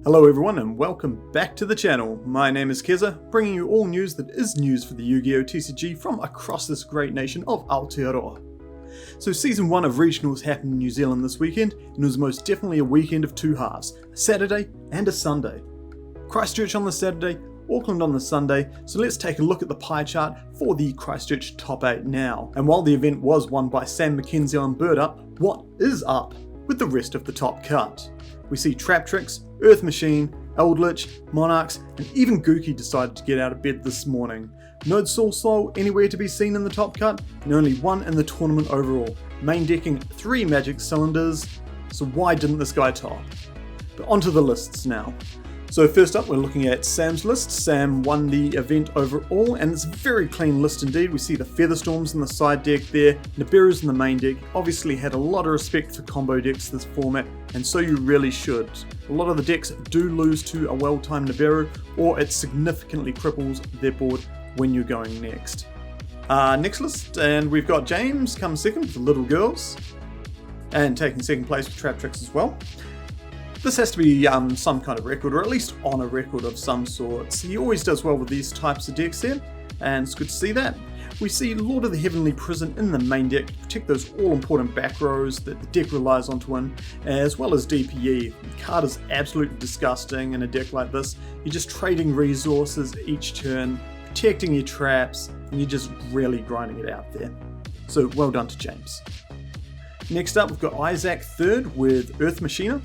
Hello everyone and welcome back to the channel. My name is Keza, bringing you all news that is news for the Yu-Gi-Oh! TCG from across this great nation of Aotearoa. So Season 1 of Regionals happened in New Zealand this weekend, and it was most definitely a weekend of two halves, a Saturday and a Sunday. Christchurch on the Saturday, Auckland on the Sunday, so let's take a look at the pie chart for the Christchurch top 8 now. And while the event was won by Sam McKenzie on Bird Up, what is up with the rest of the top cut? We see Traptrix, Earth Machine, Eldlich, Monarchs, and even Gouki decided to get out of bed this morning. No Swordsoul anywhere to be seen in the top cut, and only one in the tournament overall, main decking 3 magic cylinders, so why didn't this guy top? But onto the lists now. So first up we're looking at Sam's list. Sam won the event overall and it's a very clean list indeed. We see the Featherstorms in the side deck there, Nibiru's in the main deck. Obviously had a lot of respect for combo decks this format, and so you really should. A lot of the decks do lose to a well-timed Nibiru, or it significantly cripples their board when you're going next. Next list, and we've got James come second with the Little Girls, and taking second place with Traptrix as well. This has to be some kind of record, or at least on a record of some sort. He always does well with these types of decks here, and it's good to see that. We see Lord of the Heavenly Prison in the main deck to protect those all-important back rows that the deck relies on to win, as well as DPE. The card is absolutely disgusting in a deck like this. You're just trading resources each turn, protecting your traps, and you're just really grinding it out there. So well done to James. Next up we've got Isaac third with Earth Machina.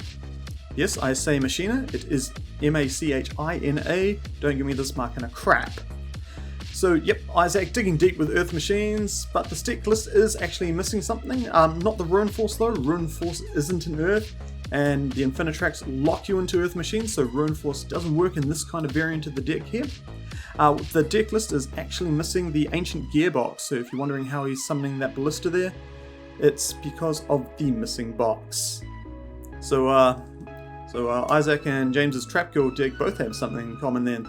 Yes, I say Machina, it is M-A-C-H-I-N-A, don't give me this marking a crap. So yep, Isaac digging deep with Earth Machines, but the deck list is actually missing something. Not the Ruin Force though, Ruin Force isn't an Earth, and the Infinitracks lock you into Earth Machines, so Ruin Force doesn't work in this kind of variant of the deck here. The deck list is actually missing the Ancient Gearbox, so if you're wondering how he's summoning that Ballista there, it's because of the missing box. So Isaac and James's Trap Girl deck both have something in common then.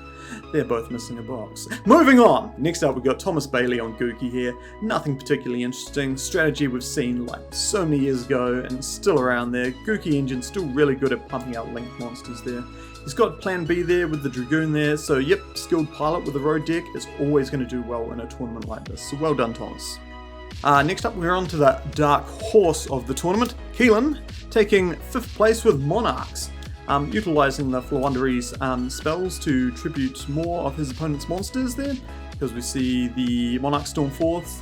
They're both missing a box. Moving on! Next up we've got Thomas Bailey on Gouki here. Nothing particularly interesting. Strategy we've seen like so many years ago and still around there. Gouki engine still really good at pumping out link monsters there. He's got plan B there with the Dragoon there, so yep, skilled pilot with the road deck is always going to do well in a tournament like this. So well done, Thomas. Next up we're on to the dark horse of the tournament, Keelan, taking 5th place with Monarchs. Utilising the Floowandereeze spells to tribute more of his opponent's monsters there, because we see the Monarch Storm Forth,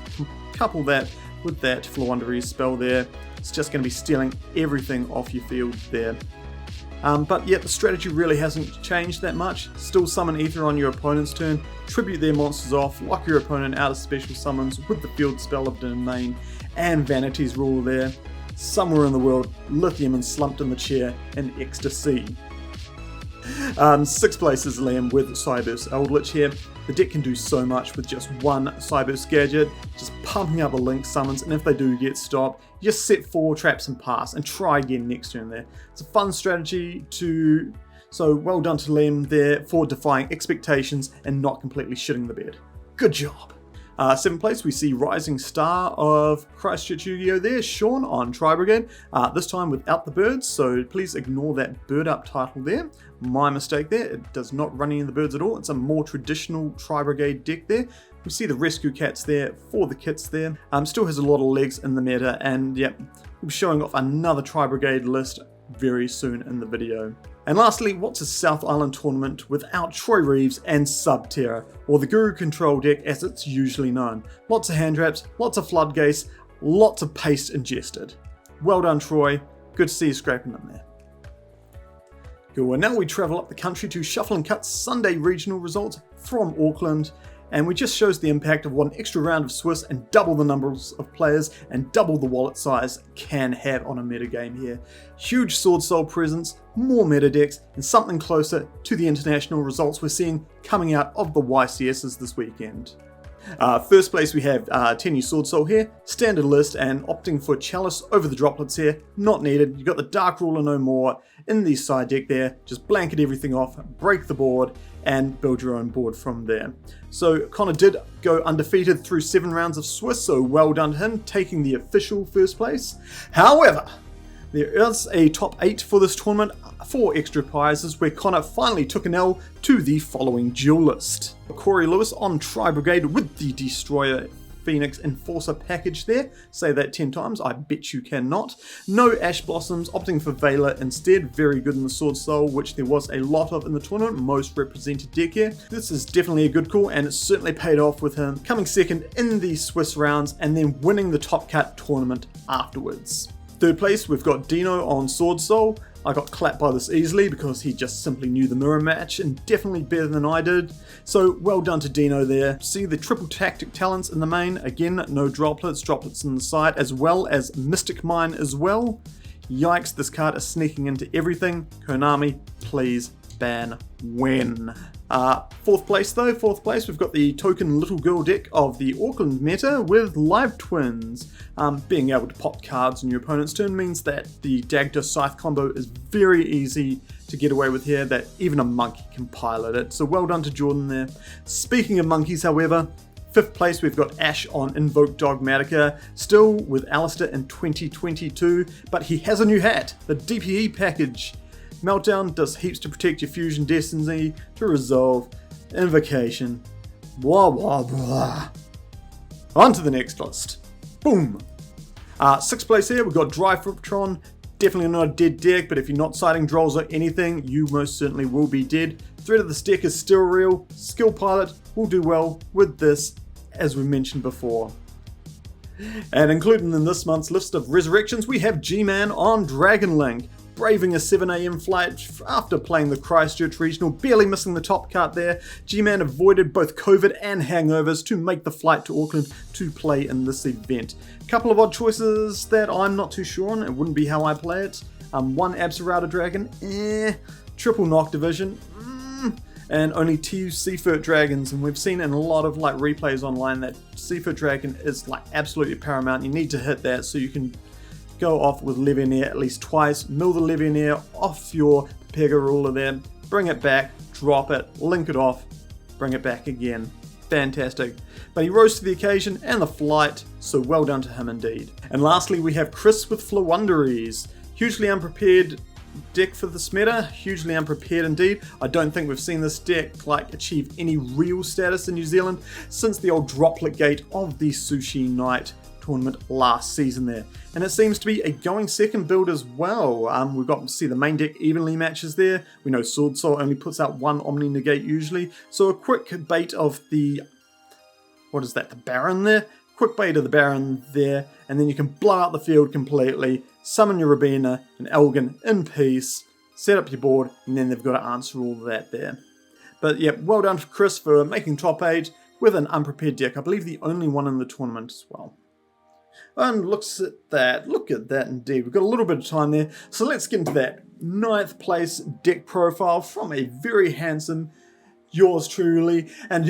couple that with that Floowandereeze spell there, it's just going to be stealing everything off your field there. But yet the strategy really hasn't changed that much. Still summon Ether on your opponent's turn, tribute their monsters off, lock your opponent out of special summons with the field spell of Domain and Vanity's Rule there. Somewhere in the world, Lithium and slumped in the chair in ecstasy. 6th place is Liam with Cyburst Eldlich here. The deck can do so much with just one Cyburst gadget, just pumping up the link summons, and if they do get stopped, you just set 4 traps and pass, and try again next turn there. It's a fun strategy so well done to Liam there for defying expectations and not completely shitting the bed. Good job. 7th place we see Rising Star of Christchurch Yu-Gi-Oh! There, Sean on Tri-Brigade, this time without the birds, so please ignore that bird up title there. My mistake there, it does not run any of the birds at all, it's a more traditional Tri-Brigade deck there. We see the Rescue Cats there for the kits there, still has a lot of legs in the meta, and yep, we'll be showing off another Tri-Brigade list very soon in the video. And lastly, what's a South Island tournament without Troy Reeves and Subterror, or the Guru Control deck as it's usually known. Lots of hand traps, lots of floodgates, lots of paste ingested. Well done, Troy. Good to see you scraping them there. Cool, and now we travel up the country to Shuffle and Cut's Sunday regional results from Auckland, and we just shows the impact of what an extra round of Swiss and double the numbers of players and double the wallet size can have on a metagame here. Huge Swordsoul presence, more meta decks, and something closer to the international results we're seeing coming out of the YCSs this weekend. First place we have Tenny Swordsoul here, standard list, and opting for Chalice over the droplets here, not needed. You've got the Dark Ruler no more in the side deck there, just blanket everything off, break the board, and build your own board from there. So Connor did go undefeated through 7 rounds of Swiss, so well done to him, taking the official first place. However, There is a top 8 for this tournament, 4 extra prizes where Connor finally took an L to the following duel list. Corey Lewis on Tri-Brigade with the Destroyer Phoenix Enforcer package there. Say that 10 times, I bet you cannot. No Ash Blossoms, opting for Veiler instead. Very good in the Swordsoul, which there was a lot of in the tournament, most represented deck here. This is definitely a good call, and it certainly paid off with him coming second in the Swiss rounds and then winning the Top Cut tournament afterwards. Third place, we've got Dino on Swordsoul. I got clapped by this easily because he just simply knew the mirror match and definitely better than I did. So well done to Dino there. See the triple tactic talents in the main. Again, no droplets in the side, as well as Mystic Mine as well. Yikes, this card is sneaking into everything. Konami, please ban when. Fourth place, we've got the token little girl deck of the Auckland meta with Live Twins. Being able to pop cards on your opponent's turn means that the Dagda Scythe combo is very easy to get away with here, that even a monkey can pilot it. So well done to Jordan there. Speaking of monkeys, however, fifth place we've got Ash on Invoked Dogmatika, still with Alistair in 2022, but he has a new hat, the DPE package. Meltdown does heaps to protect your Fusion Destiny, to resolve, Invocation, blah blah blah. On to the next list. Boom! Sixth place here, we've got Drytron. Definitely not a dead deck, but if you're not citing Drolls or anything, you most certainly will be dead. Threat of this deck is still real. Skill Pilot will do well with this, as we mentioned before. And included in this month's list of resurrections, we have G-Man on Dragon Link. Braving a 7 AM flight after playing the Christchurch Regional, barely missing the top cut there. G-Man avoided both COVID and hangovers to make the flight to Auckland to play in this event. Couple of odd choices that I'm not too sure on, it wouldn't be how I play it. One Absorata Dragon, triple Knock Division, and only 2 Seafoot Dragons, and we've seen in a lot of like replays online that Seafoot Dragon is like absolutely paramount. You need to hit that so you can go off with Legionnaire at least twice, mill the Legionnaire off your Pega ruler there, bring it back, drop it, link it off, bring it back again. Fantastic. But he rose to the occasion and the flight, so well done to him indeed. And lastly we have Chris with Floowandereeze. Hugely unprepared deck for this meta, hugely unprepared indeed. I don't think we've seen this deck like achieve any real status in New Zealand since the old droplet gate of the Sushi Night tournament last season there, and it seems to be a going second build as well. We've got to see the main deck evenly matches there. We know Swordsoul only puts out 1 Omni Negate usually, so a quick bait of the, what is that, the Baron there? Quick bait of the Baron there, and then you can blow out the field completely, summon your Rabina and Elgin in peace, set up your board, and then they've got to answer all of that there. But yeah, well done to Chris for making top 8 with an unprepared deck. I believe the only one in the tournament as well. And look at that indeed. We've got a little bit of time there, so let's get into that 9th place deck profile from a very handsome yours truly, and